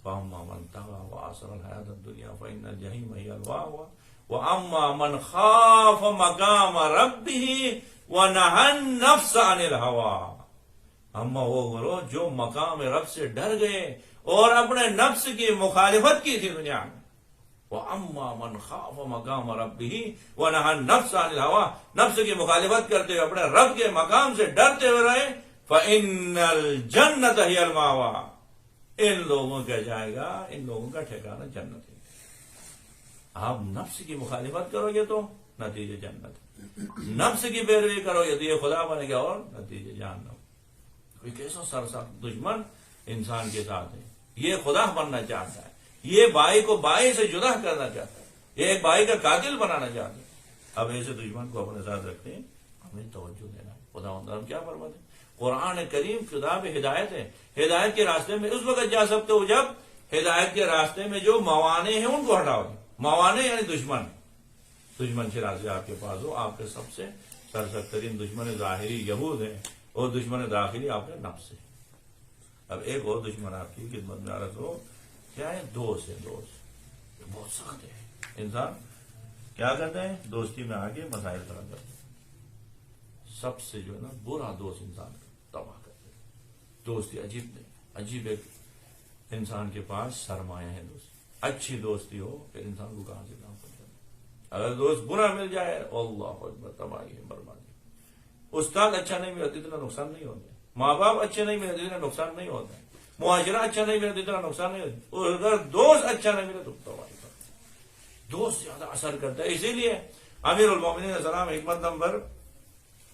وَأَمَّا مَنْ طَغَىٰ وَآثَرَ الْحَيَاةَ الدُّنْيَا فَإِنَّ الْجَحِيمَ هِيَ الْمَأْوَىٰ وَأَمَّا مَنْ خَافَ مَقَامَ رَبِّهِ وَنَهَى النَّفْسَ عَنِ الْهَوَىٰ، اما وہ گروہ جو مقام رب سے ڈر گئے اور اپنے نفس کی مخالفت کی تھی دنیا میں، وَأَمَّا مَنْ خَافَ مَقَامَ رَبِّهِ وَنَهَى النَّفْسَ عَنِ الْهَوَىٰ، نفس کی مخالفت کرتے ہوئے اپنے رب کے مقام سے ڈرتے ہوئے رہے، فَإِنَّ الْجَنَّةَ هِيَ الْمَأْوَىٰ، ان لوگوں کا جائے گا، ان لوگوں کا ٹھکانہ جنت ہے۔ آپ نفس کی مخالفت کرو گے تو نتیجے جنت، نفس کی پیروی کرو گے تو یہ خدا بنے گا اور نتیجے جہنم۔ کوئی کیسا سرسخت دشمن انسان کے ساتھ ہے، یہ خدا بننا چاہتا ہے، یہ بھائی کو بھائی سے جدا کرنا چاہتا ہے، یہ ایک بھائی کا قاتل بنانا چاہتا ہے۔ اب ایسے دشمن کو اپنے ساتھ رکھتے ہیں، ہمیں توجہ دینا ہے۔ خدا ہم کیا فرماتے ہیں؟ قرآن کریم کتاب ہدایت ہے، ہدایت کے راستے میں اس وقت جا سکتے ہو جب ہدایت کے راستے میں جو موانع ہیں ان کو ہٹاؤ۔ موانع یعنی دشمن شرازی آپ کے پاس ہو، آپ کے سب سے سرسخت ترین دشمن ظاہری یہود ہے اور دشمن داخلی آپ کا نفس ہے۔ اب ایک اور دشمن آپ کی خدمت میں عرض ہو، کیا ہے؟ دوست ہے۔ دوست بہت سخت ہے۔ انسان کیا کرتے ہیں؟ دوستی میں آگے مسائل کھڑا کرتے ہیں۔ سب سے جو ہے نا برا دوست انسان کا تباہ کرتے ہیں۔ دوستی عجیب ایک انسان کے پاس سرمایہ ہے دوست۔ اچھی دوستی ہو پھر انسان کو کہاں سے کام پہنچانا۔ اگر دوست برا مل جائے، اللہ اکبر، تباہی ہے، بربادی۔ استاد اچھا نہیں ملتا اتنا نقصان نہیں ہوتا، ماں باپ اچھے نہیں ملتے اتنا نقصان نہیں ہوتا، معاشرہ اچھا نہیں ملتا اتنا نقصان نہیں ہوتا، اور اگر دوست اچھا نہیں ملے تو تباہی کرتا ہے۔ دوست زیادہ اثر کرتا ہے۔ اسی لیے امیر المومنین علیہ السلام حکمت نمبر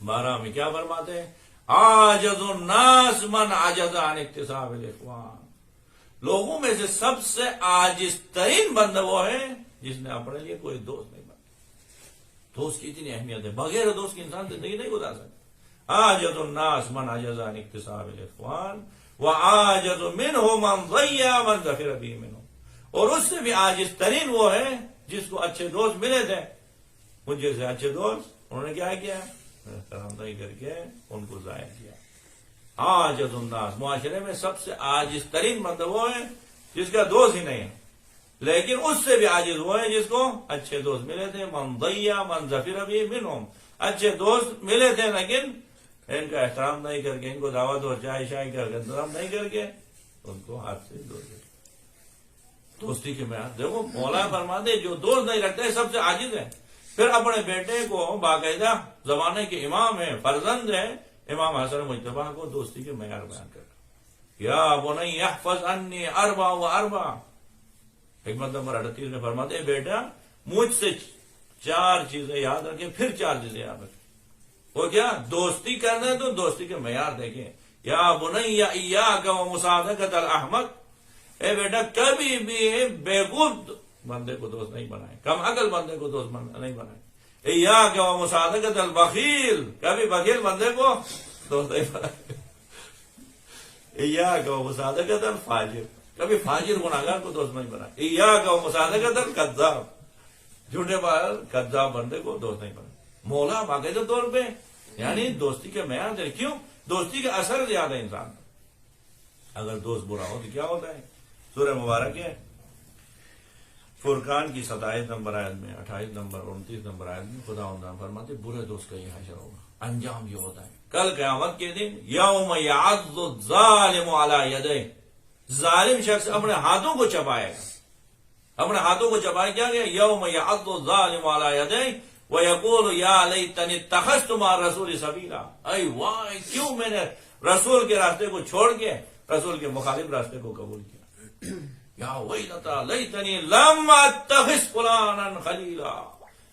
12 میں کیا فرماتے ہیں؟ عاجز الناس من عجز عن اکتساب الاخوان، لوگوں میں سے سب سے عاجز ترین بندہ وہ ہے جس نے اپنے لیے کوئی دوست نہیں بنا۔ دوست کی اتنی اہمیت ہے، بغیر دوست کی انسان زندگی نہیں گزار سکتا۔ عاجز الناس من عجز عن اکتساب الاخوان وعاجز منہ من ضیع من ظفر به منہ، اور اس سے بھی عاجز ترین وہ ہے جس کو اچھے دوست ملے تھے، ان جیسے اچھے دوست انہوں نے کیا کیا؟ احترام نہیں کر کے ان کو ضائع کیا۔ عاجز الناس، معاشرے میں سب سے عاجز ترین بندہ وہ ہے جس کا دوست ہی نہیں ہے، لیکن اس سے بھی عاجز وہ ہے جس کو اچھے دوست ملے تھے۔ من ضیع من ظفر به منہم، اچھے دوست ملے تھے لیکن ان کا احترام نہیں کر کے، ان کو دعوت اور چائے شائے کا انتظام نہیں کر کے ان کو ہاتھ سے دور کر۔ دوستی کے معیار دیکھو، مولا فرماتے جو دوست نہیں رکھتے سب سے عاجز ہے۔ پھر اپنے بیٹے کو باقاعدہ زمانے کے امام ہے، فرزند ہے، امام حسن مجتبی کو دوستی کے معیار بیان کرتا۔ یا بنی احفظ عنی اربع و اربع، حکمت نمبر 38 میں فرماتے ہیں بیٹا مجھ سے 4 چیزیں یاد رکھیں، پھر 4 چیزیں یاد رکھیں۔ وہ کیا؟ دوستی کرنا ہے تو دوستی کے معیار دیکھیں۔ یا بنی ایاک و مصادقۃ الاحمق، اے بیٹا کبھی بھی بیوقوف بندے کو دوست نہیں بنائے، کم عقل بندے کو دوست نہیں بنائے۔ ایاک و مصادقۃ البخیل، کبھی بخیل بندے کو دوست نہیں بنائے۔ ایاک و مصادقۃ الفاجر، کبھی فاجر گناہگار کو دوست نہیں بنائے۔ ایاک و مصادقۃ الکذاب، جھوٹے کذاب بندے کو دوست نہیں بنائے۔ مولا باقاعدہ طور پہ یعنی دوستی کے معیار دے۔ کیوں؟ دوستی کا اثر زیادہ ہے انسان کا۔ اگر دوست برا ہو تو کیا ہوتا ہے؟ سورہ مبارک ہے فرقان کی 27 نمبر آیت میں، 28 نمبر 29 نمبر آیت میں خدا عنہ فرماتے برے دوست کا یہ حشر ہوگا، انجام یہ ہوتا ہے کل قیامت کے دن، یوم یعض الظالم علی یدیہ، ظالم شخص اپنے ہاتھوں کو چبائے گا، اپنے ہاتھوں کو چبائے کیا گیا؟ یوم یعض الظالم علی یدیہ وَيَقُولُ يَا لَيْتَنِي اتَّخَذْتُ مَعَ الرَّسُولِ سَبِيلًا، اے واہ کیوں میں نے رسول کے راستے کو چھوڑ کے رسول کے مخالف راستے کو قبول کیا۔ یا ویلتا لیتنی لم اتخذ فلانا خلیلا،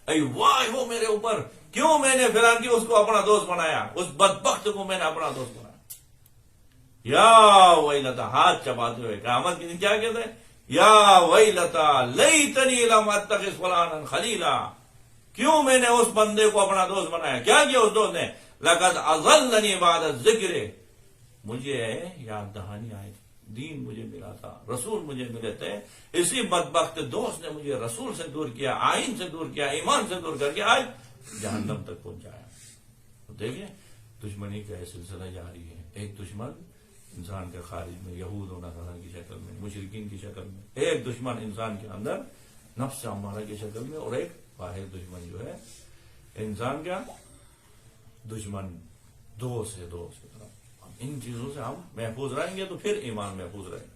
اے واہ ہو میرے اوپر، کیوں میں نے فلان کی اس کو اپنا دوست بنایا، اس بدبخت کو میں نے اپنا دوست بنایا۔ یا ویلتا، ہاتھ چباتے ہوئے قیامت کے دن کیا کہتے ہیں؟ یا ویلتا لیتنی لم اتخذ فلانا خلیلا، کیوں میں نے اس بندے کو اپنا دوست بنایا۔ کیا کیا اس دوست نے؟ لقد اضلنی بعد الذکر، مجھے یاد دہانی آئی، دین مجھے ملا تھا، رسول مجھے ملے تھے، اسی بدبخت دوست نے مجھے رسول سے دور کیا، آئین سے دور کیا، ایمان سے دور کر کے آج جہنم تک پہنچایا۔ تو دیکھیں دشمنی کا سلسلہ جاری ہے۔ ایک دشمن انسان کے خارج میں، یہود و نصارہ کی شکل میں، مشرکین کی شکل میں، ایک دشمن انسان کے اندر نفس امارہ کی شکل میں، اور ایک واحد دشمن جو ہے انسان کا دشمن دوست ہے، دوست کی طرح۔ ان چیزوں سے ہم محفوظ رہیں گے تو پھر ایمان محفوظ رہے گا۔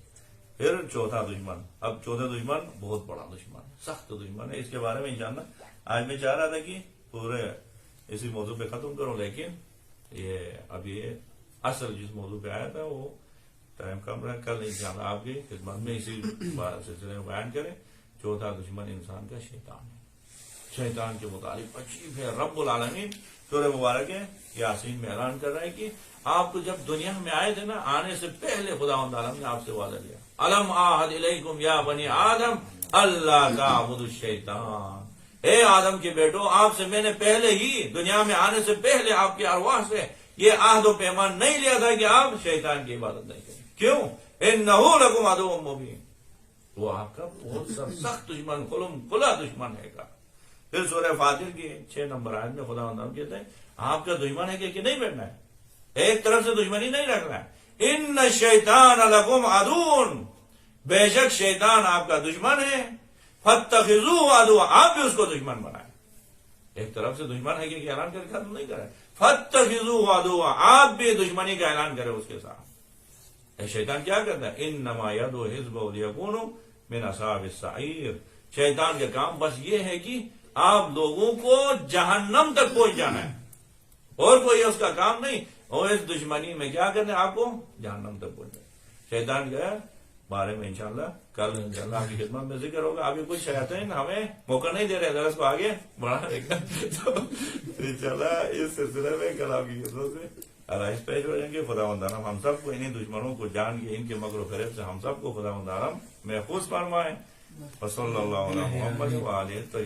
پھر چوتھا دشمن. اب چوتھا دشمن بہت بڑا دشمن ہے, سخت دشمن ہے. اس کے بارے میں جاننا آج میں چاہ رہا تھا کہ پورے اسی موضوع پہ ختم کروں, لیکن یہ اب یہ اصل جس موضوع پہ آیا تھا وہ ٹائم کم رہا, کل انشاءاللہ آپ کی خدمت میں اسی سلسلے میں بیان کریں. چوتھا دشمن انسان کا شیطان ہے. شیطان کے متعلق عجیب ہے, رب العالمین سورہ مبارک ہے یاسین میں اعلان کر رہا ہے کہ آپ کو جب دنیا میں آئے تھے نا, آنے سے پہلے خداوند عالم نے آپ سے وعدہ لیا, الم اعہد الیکم یا بنی آدم اللہ تعبدوا الشیطان, اے آدم کے بیٹو آپ سے میں نے پہلے ہی دنیا میں آنے سے پہلے آپ کے ارواح سے یہ عہد و پیمان نہیں لیا تھا کہ آپ شیطان کی عبادت نہیں کریں. کیوں؟ انہ لکم عدو مبین, وہ آپ کا بہت سخت دشمن, کھلا دشمن ہے کا. پھر سورہ فاتر کی 6 نمبر آیت میں خدا ہم کہتے ہیں آپ کا دشمن ہے کہ نہیں بیٹھنا ہے, ایک طرف سے دشمنی نہیں رکھنا ہے. ان الشیطان لکم عدو, بے شک شیطان آپ کا دشمن ہے, فاتخذوہ عدوا, آپ بھی اس کو دشمن بنائیں. ایک طرف سے دشمن ہے کہ اعلان کر کے ختم نہیں کرے, فاتخذوہ عدوا, آپ بھی دشمنی کا اعلان کرے اس کے ساتھ. شیطان کیا کرتا ہے, انما یدعو حزبہ لیکونوا من اصحاب السعیر, شیطان کا کام بس یہ ہے کہ آپ لوگوں کو جہنم تک پہنچ جانا ہے, اور کوئی اس کا کام نہیں. اور اس دشمنی میں کیا کرنا ہے, آپ کو جہنم تک پہنچنا. شیطان کے بارے میں انشاءاللہ کل انشاءاللہ آپ کی خدمت میں ذکر ہوگا. ابھی کچھ شیاطین ہمیں موقع نہیں دے رہے درس کو آگے بڑھانے کا, تو انشاءاللہ اس سلسلے میں کل آپ کی خدمت میں آرائش پیش ہو جائیں گے. خداوند عالم ہم سب کو انہیں دشمنوں کو جان کے ان کے مکر و فریب سے ہم سب کو خداوند عالم محفوظ فرمائے. وصلی اللہ علیہ محمد وآلہ